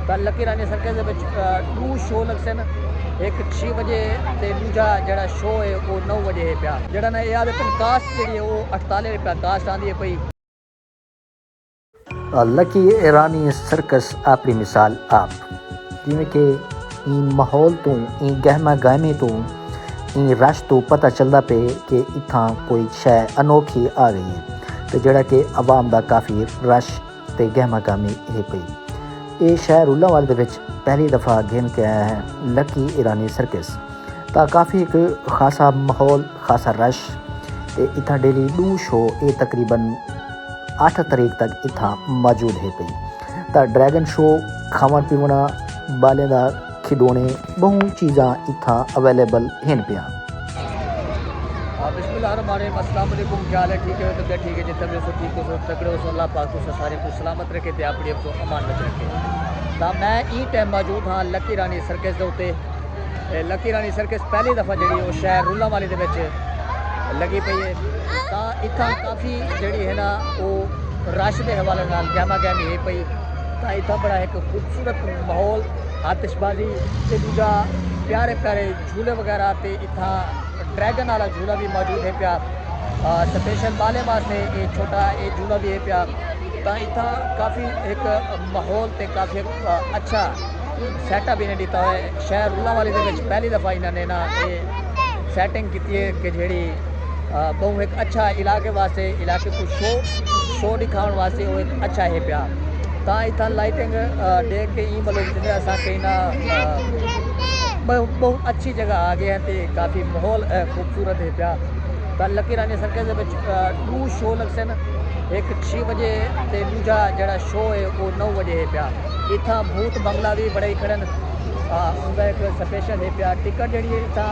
ਤਾਂ ਲੱਕੀ ਰਾਣੀ ਸਰਕਸ ਦੇ ਵਿੱਚ 2 ਸ਼ੋਅ ਲੱਗਦੇ ਨੇ, एक 6 बजे ਤੇ ਦੂਜਾ ਜਿਹੜਾ ਸ਼ੋਅ ਹੈ ਉਹ 9 ਵਜੇ ਹੈ ਪਿਆ। ਜਿਹੜਾ ਨਾ ਇਹ ਆਦੇ ਕਾਸਟ ਜਿਹੜੀ ਉਹ 48 रुपया कास्ट आंदी है पई। लकी ईरानी सर्कस अपनी मिसाल आप जिमें कि इन माहौल तो इन गहमा गहमे तो इन रश तो पता चलता पे कि इत्थां कोई शय अनोखी आ गई है तो जड़ा कि आवाम का काफ़ी रश ते गहमा गहमी है पई। ये शहर उल्लावाल दे विच पहली दफ़ा गिन के आया है लकी ईरानी सर्कस। तो काफ़ी एक खासा माहौल खासा रश ते इत्थां डेली 2 शो ये तकरीबन 8 तारीख तक इत्थां मौजूद है पई। तो ड्रैगन शो खावन पीवना बालें दा खिडौने बहु चीज़ां इत्थां अवेलेबल हैं पिया। बिस्मिल्लाहिर्रहमानिर्रहीम, अस्सलाम वालेकुम। क्या हाल है? ठीक है तो ठीक है, जितना भी सो ठीक हो तकड़े हो अल्लाह पाक को सारे को सलामत रखे ते अपने आप को अमान में रखे। तो मैं ई टाइम मौजूद हाँ लकी रानी सर्कस के उत्ते। लकी रानी सर्कस पहली दफ़ा जी वो शहर रुल्लावाली दे विच लगी पई है। तो इत्थां काफ़ी जी है ना वो रश के हवाले नाल गहमा गहमी है पई। तो इत्थां बड़ा एक खूबसूरत माहौल, आतिशबाजी ते दूजा प्यारे प्यारे झूले वगैरह ते इत्थां ड्रैगन वाला झूला भी मौजूद है पिया। स्पेशल बाले वास्ते ये छोटा ये झूला भी है पिया। तो इत्थां काफ़ी एक माहौल ते काफ़ी अच्छा सैटअप इन्हें दिता है। शहर रुल्लावाली दे विच पहली दफ़ा इन्होंने ना ये सैटिंग की है कि जी बहु एक अच्छा इलाके वास्ते इलाके को शो दिखाने वास्ते वो एक अच्छा है पिया। तो इतना लाइटिंग देख के ही मतलब असा कहीं ना बहुत अच्छी जगह आ गए हैं तो काफ़ी माहौल खूबसूरत है पिया। तो लकी रानी सर्कस के 2 शो लगते हैं, एक 6 बजे तो दूजा जड़ा शो है वो 9 बजे है पिया। इतना भूत बंगला भी बड़े ही खड़े उनका एक स्पेशल है पिया। टिकट जी इतना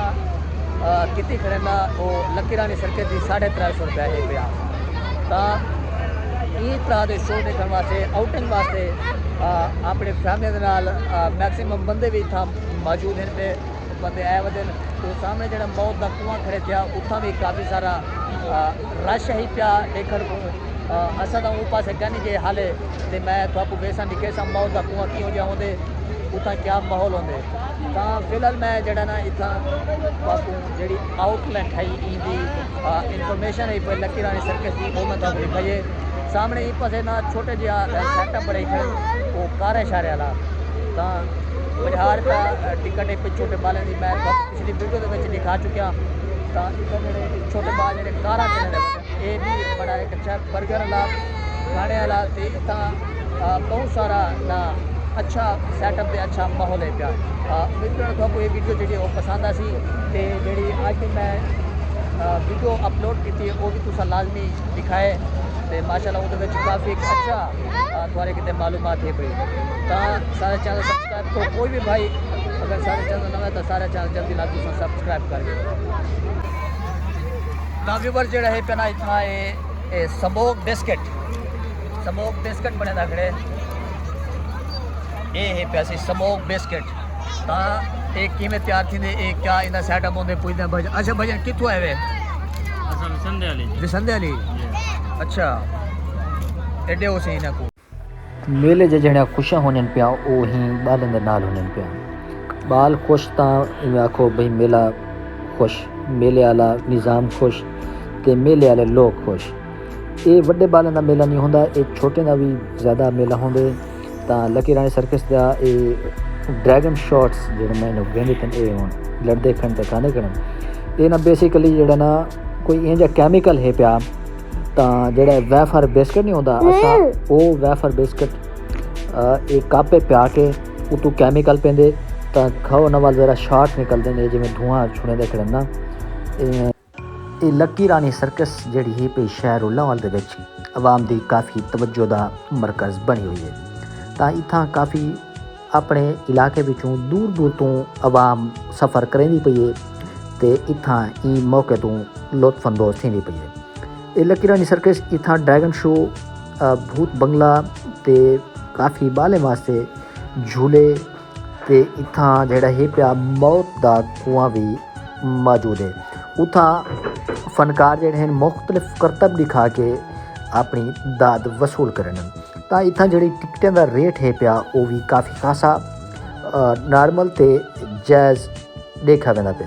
कितनी खड़े ना वो लकी रानी सर्कस की 350 रुपया है पिया। तो इस तरह के शो देखने वास्ते आउटिंग वास्ते अपने फैमिली के नाल मैक्सीमम बंदे भी इतना मौजूद हैं पे बंदे आए वजह तो सामने जो मौत का कुआं खड़े थे उत्थां भी काफ़ी सारा रश ही पिया देखने को। असा तो वो पास कहनी जे हाले तो मैं थोड़ा वेसा दिखे सा मौत का कुआं क्यों जाऊँ उत्थां क्या माहौल होंगे। तो फिलहाल मैं जड़ा ना इतना बापू जी आउटलेट है इनकी इन्फॉर्मेशन है पर लकी रानी सर्कस की वो मैं तो दिखाइए सामने ही पासे ना छोटे जहा सैटअप बड़े खड़े वो कारे शारे वाला। तो 50 रुपया टिकट एक छोटे बालें की मैं पिछली वीडियो के दिखा चुकिया। तो इतने छोटे बाल जो कारा चलने ये भी बड़ा एक अच्छा बर्गर वाला खाने वाला तो इतना बहुत सारा ना अच्छा सैटअप दे अच्छा माहौल है पिया। मित्रों को ये वीडियो जी वो पसंद आसी तो जी अज मैं वीडियो अपलोड की वो भी तुसा लाजमी दिखाए तो माशाल्लाह वो काफ़ी अच्छा थोड़े कितने मालूमात है पई। तो सारे चैनल सब्सक्राइब तो कोई भी भाई अगर सारे चैनल नवा तो सारे चैनल जल्दी ना तुसा सब्सक्राइब कर। तो व्यूवर जो है पे ना इतना ये स्मोक बिस्किट बने खड़े ये है पैसे स्मोक बिस्किट। तो एक किमें तैयार थी क्या इन्हें सैटअप होंगे पूछते भजन। अच्छा भजन कितों आए वे? संदे वाली। अच्छा एडे हो सही ना को मेले जड़ा खुशियां होने पिया वो ही बालें दे नाल होने पिया। बाल खुश तो इवें आखो भाई मेला खुश, मेले वाला निज़ाम खुश ते मेले वाले लोग खुश। ये वड्डे बालें दा मेला नहीं होंदा, ये छोटे दा भी ज़्यादा मेला होंदे। तो लकी रानी सर्कस का ये ड्रैगन शॉट्स जो मैंने वेंदे थे ये हूँ लड़ते खन तो खाने खन ये ना बेसिकली जोड़ा ना कोई इं कैमिकल है पिया। तो जोड़ा वैफर बिस्किट नहीं होता असा वो वैफर बिस्किट एक कप प्या के उतू कैमिकल पेंदे तो खाओ ना वाल जरा शॉट निकलते हैं जिमें धुआं छुने दे खड़े ना। ये लकी रानी सर्कस जी है पी शहर उल्लावाल दे विच आवाम की काफ़ी तवज्जो का मरकज़ बनी हुई है। तो इत्थां काफ़ी अपने इलाके विचों दूर दूर तो आवाम सफ़र करेंदी पई है तो इत्थां ई मौके तो लुत्फअंदोज़ थींदी पई है। ये लकी रानी सर्कस इत्थां ड्रैगन शो भूत बंगला ते काफ़ी बालें वास्ते झूले ते इत्थां जेड़ा है पिया मौत दा कुआं भी मौजूद है। उत्थां फनकार जेह्ड़े हैं मुख्तलिफ करतब दिखा के ਆਪਣੀ ਦਾਦ ਵਸੂਲ ਕਰਨ। ਤਾਂ ਇੱਥਾਂ ਜਿਹੜੀ ਟਿਕਟਾਂ ਦਾ ਰੇਟ ਹੈ ਪਿਆ ਉਹ ਵੀ ਕਾਫੀ ਖਾਸਾ ਨਾਰਮਲ ਤੇ ਜਾਇਜ਼ देखा वेंदा पे।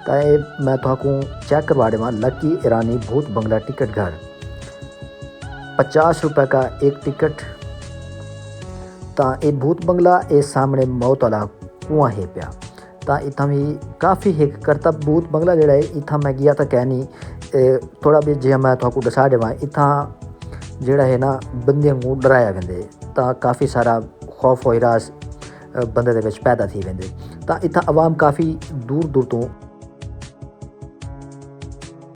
तो ये मैं तुहाकू चेक करवा देवां लकी ईरानी भूत बंगला टिकट घर 50 रुपये का एक टिकट। तो ये भूत बंगला ये सामने मौत वाला कुआं है पिया। तो इतना भी काफ़ी एक करता भूत बंगला जोड़ा है इतना मैं गया तो कह नहीं थोड़ा भी जे मैं तुहाकू दसा देवां इतना जोड़ा है ना बंदे को डराया वेंदे। तो काफ़ी सारा खौफ वहिरास बंदे दे विच पैदा थी वेंदे। तो इतना आवाम काफ़ी दूर दूर तो